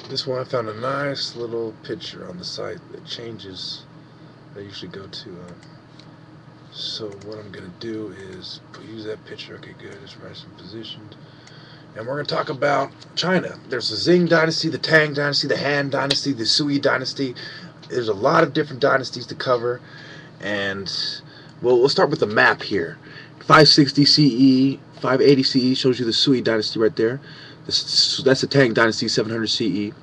This one I found a nice little picture on the site that changes. I usually go to. So what I'm gonna do is use that picture. Okay, good. It's nice and positioned. And we're gonna talk about China. There's the Qing dynasty, the Tang dynasty, the Han dynasty, the Sui dynasty. There's a lot of different dynasties to cover, and we'll start with the map here. 560 CE, 580 CE shows you the Sui dynasty right there. That's the Tang dynasty, 700 CE.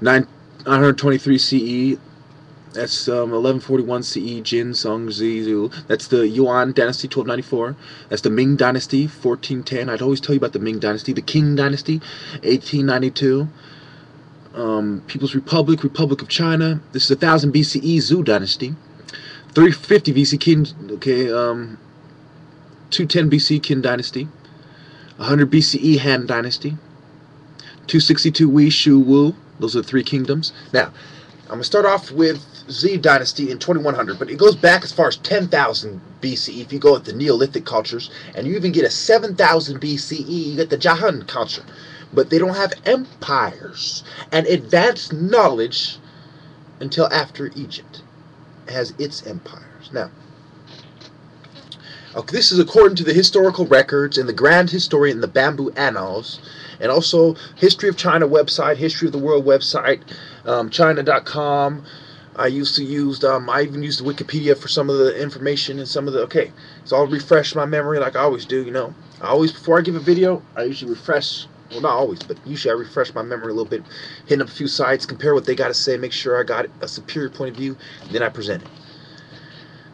923 CE, that's 1141 CE, Jin, Song, Zhu. That's the Yuan dynasty, 1294. That's the Ming dynasty, 1410. I'd always tell you about the Ming dynasty. The Qing dynasty, 1892. People's Republic, Republic of China. This is 1000 BCE, Zhou dynasty. 350 BC, Qin, okay, 210 BC, Qin dynasty. 100 BCE, Han dynasty. 262 Wei, Shu, Wu. Those are the three kingdoms. Now, I'm going to start off with Z dynasty in 2100, but it goes back as far as 10,000 BCE if you go with the Neolithic cultures, and you even get a 7,000 BCE, you get the Jahan culture. But they don't have empires and advanced knowledge until after Egypt has its empires. Now, okay, this is according to the historical records and the Grand Historian, the Bamboo Annals, and also History of China website, History of the World website, China.com. I used to use, I even used the Wikipedia for some of the information and some of the, okay, so I'll refresh my memory like I always do, you know. I always, before I give a video, I usually refresh, well, not always, but usually I refresh my memory a little bit, hitting up a few sites, compare what they got to say, make sure I got a superior point of view, then I present it.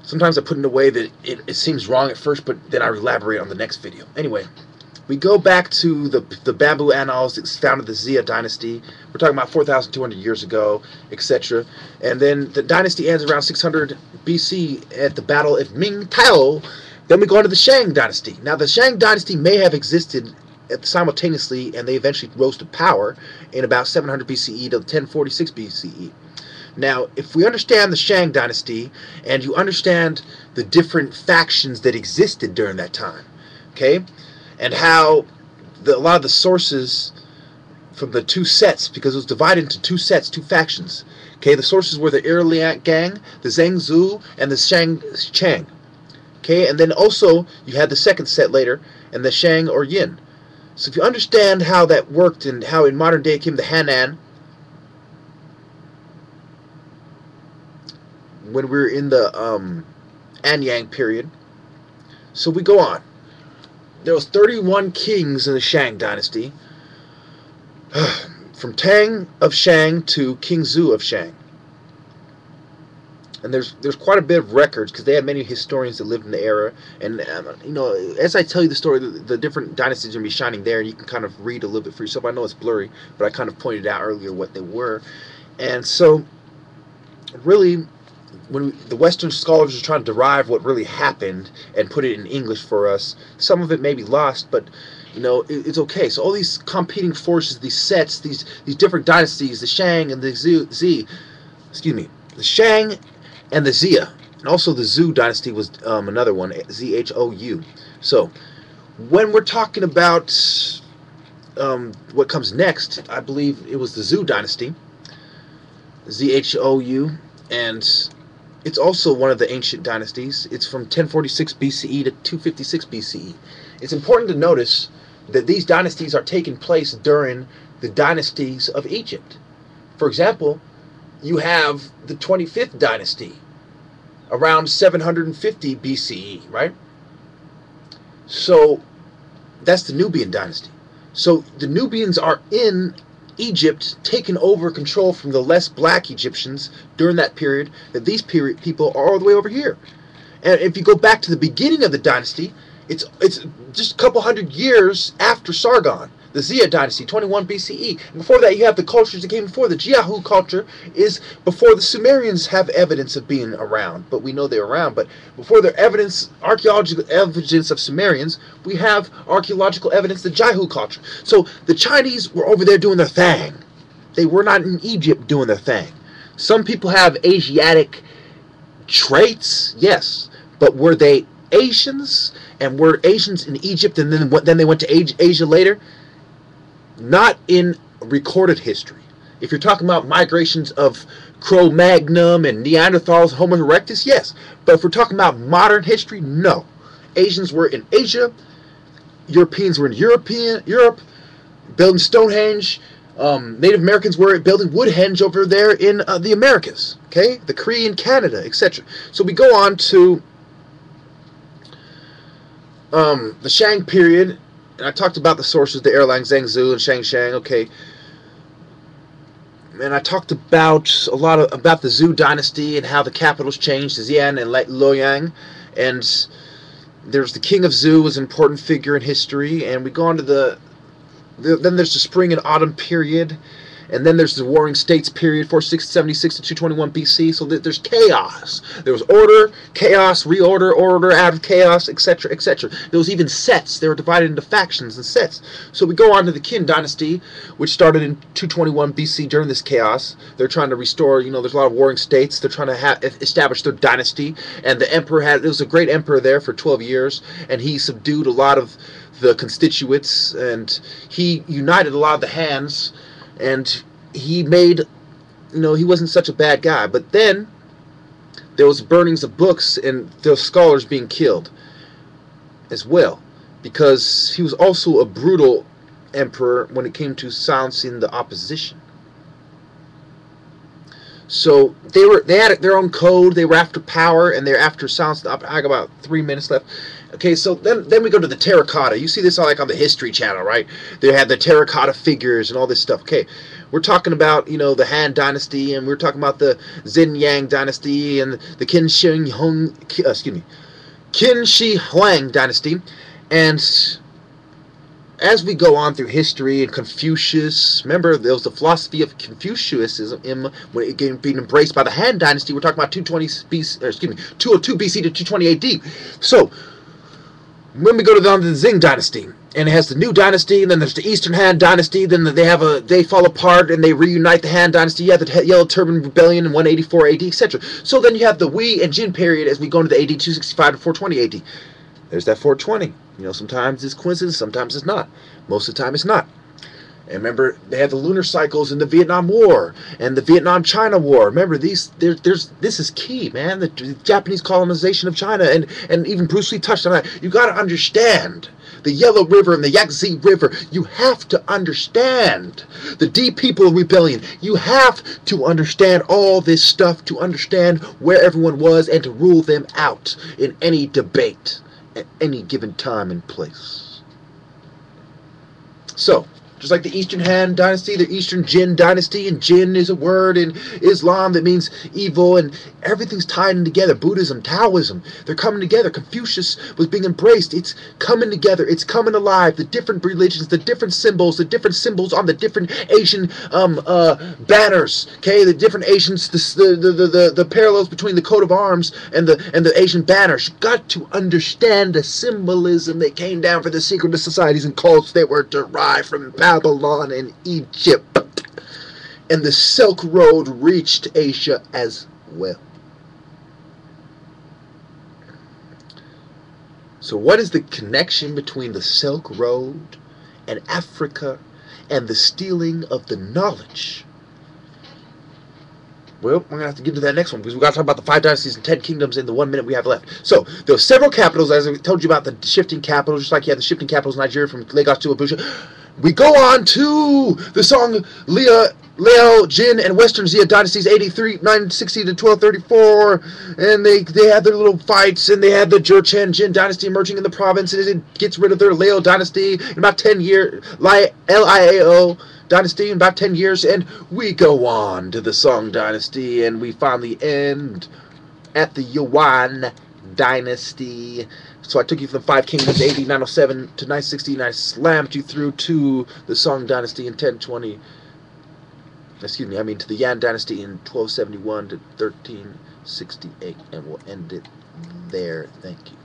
Sometimes I put it in a way that it seems wrong at first, but then I elaborate on the next video. Anyway, we go back to the Bamboo Annals that founded the Xia dynasty. We're talking about 4,200 years ago, etc. And then the dynasty ends around 600 BC at the Battle of Mingtao. Then we go into the Shang dynasty. Now, the Shang dynasty may have existed simultaneously, and they eventually rose to power in about 700 BCE to 1046 BCE. Now, if we understand the Shang dynasty, and you understand the different factions that existed during that time, okay, and how a lot of the sources from the two sets, because it was divided into two sets, two factions, okay, the sources were the Irliang Gang, the Zhengzhou, and the Shang Chang, okay, and then also you had the second set later, and the Shang or Yin. So if you understand how that worked and how in modern day it came the Hanan, when we were in the Anyang period. So we go on. There was 31 kings in the Shang dynasty, from Tang of Shang to King Zhu of Shang. And there's quite a bit of records because they had many historians that lived in the era. And you know, as I tell you the story, the different dynasties are going to be shining there, and you can kind of read a little bit for yourself. I know it's blurry, but I kind of pointed out earlier what they were. And so, really, when the Western scholars are trying to derive what really happened and put it in English for us, some of it may be lost, but you know, it's okay. So all these competing forces, these sets, these different dynasties, the Shang and the the Shang and the Xia, and also the Zhou dynasty was another one, Z-H-O-U. So when we're talking about what comes next, I believe it was the Zhou dynasty, Z-H-O-U, and it's also one of the ancient dynasties. It's from 1046 BCE to 256 BCE. It's important to notice that these dynasties are taking place during the dynasties of Egypt. For example, you have the 25th dynasty around 750 BCE, right? So that's the Nubian dynasty. So the Nubians are in Egypt, taking over control from the less black Egyptians during that period, that these people are all the way over here. And if you go back to the beginning of the dynasty, it's just a couple hundred years after Sargon, the Xia dynasty, 21 BCE. And before that, you have the cultures that came before. The Jiahu culture is before the Sumerians have evidence of being around, but we know they're around. But before their evidence, archaeological evidence of Sumerians, we have archaeological evidence of the Jiahu culture. So the Chinese were over there doing their thing. They were not in Egypt doing their thing. Some people have Asiatic traits, yes, but were they Asians? And were Asians in Egypt and then they went to Asia later? Not in recorded history. If you're talking about migrations of Cro-Magnon and Neanderthals, Homo erectus, yes. But if we're talking about modern history, no. Asians were in Asia. Europeans were in Europe, building Stonehenge. Native Americans were building Woodhenge over there in the Americas. Okay, the Cree in Canada, etc. So we go on to the Shang period, and I talked about the sources, the airline Zhengzhou and Shang. Okay. And I talked about a lot about the Zhou dynasty and how the capitals changed to Xi'an and Luoyang, and there's the king of Zhou was an important figure in history. And we go on to then there's the spring and autumn period, and then there's the Warring States period, 476 to 221 BC. So there's chaos. There was order, chaos, reorder, order out of chaos, etc., etc. There was even sets. They were divided into factions and sets. So we go on to the Qin dynasty, which started in 221 BC during this chaos. They're trying to restore, there's a lot of warring states. They're trying to establish their dynasty. And the emperor there was a great emperor there for 12 years, and he subdued a lot of the constituents, and he united a lot of the hands, and he made, he wasn't such a bad guy. But then there was burnings of books and those scholars being killed as well, because he was also a brutal emperor when it came to silencing the opposition. So they had their own code. They were after power, and they're after silencing the opposition. I got about 3 minutes left. Okay, so then we go to the terracotta. You see this all like on the History Channel, right? They had the terracotta figures and all this stuff. Okay, we're talking about, the Han Dynasty, and we're talking about the Xinyang Dynasty and the Qin Shi Huang Dynasty. And as we go on through history and Confucius, remember there was the philosophy of Confucianism when it being embraced by the Han Dynasty. We're talking about 202 BC to 220 AD. So when we go to the Xing Dynasty, and it has the new dynasty, and then there's the Eastern Han Dynasty, then they fall apart and they reunite the Han Dynasty. You have the Yellow Turban Rebellion in 184 AD, etc. So then you have the Wei and Jin period as we go into the AD 265 to 420 AD. There's that 420. Sometimes it's coincidence, sometimes it's not. Most of the time it's not. And remember, they had the lunar cycles in the Vietnam War and the Vietnam-China War. Remember, this is key, man. The Japanese colonization of China, and even Bruce Lee touched on that. You got to understand the Yellow River and the Yangtze River. You have to understand the Di People Rebellion. You have to understand all this stuff to understand where everyone was and to rule them out in any debate at any given time and place. So, just like the Eastern Han Dynasty, the Eastern Jin Dynasty, and Jin is a word in Islam that means evil, and everything's tied in together. Buddhism, Taoism, they're coming together. Confucius was being embraced. It's coming together. It's coming alive. The different religions, the different symbols on the different Asian banners. Okay, the different Asians, the parallels between the coat of arms and the Asian banners. You got to understand the symbolism that came down for the secret societies and cults that were derived from Babylon and Egypt, and the Silk Road reached Asia as well. So what is the connection between the Silk Road and Africa and the stealing of the knowledge? Well, we're going to have to get to that next one, because we've got to talk about the 5 dynasties and 10 kingdoms in the 1 minute we have left. So, there were several capitals, as I told you about the shifting capitals, just like you had the shifting capitals in Nigeria from Lagos to Abuja. We go on to the Song, Liao, Jin, and Western Xia dynasties, 960 to 1234, and they had their little fights, and they had the Jurchen Jin dynasty emerging in the province, and it gets rid of their Liao dynasty in about 10 years, Liao dynasty in about 10 years, and we go on to the Song dynasty, and we finally end at the Yuan dynasty. So I took you from the 5 kingdoms, AD 907 to 960, and I slammed you through to the Song dynasty in 1020. Excuse me, I mean to the Yan dynasty in 1271 to 1368, and we'll end it there. Thank you.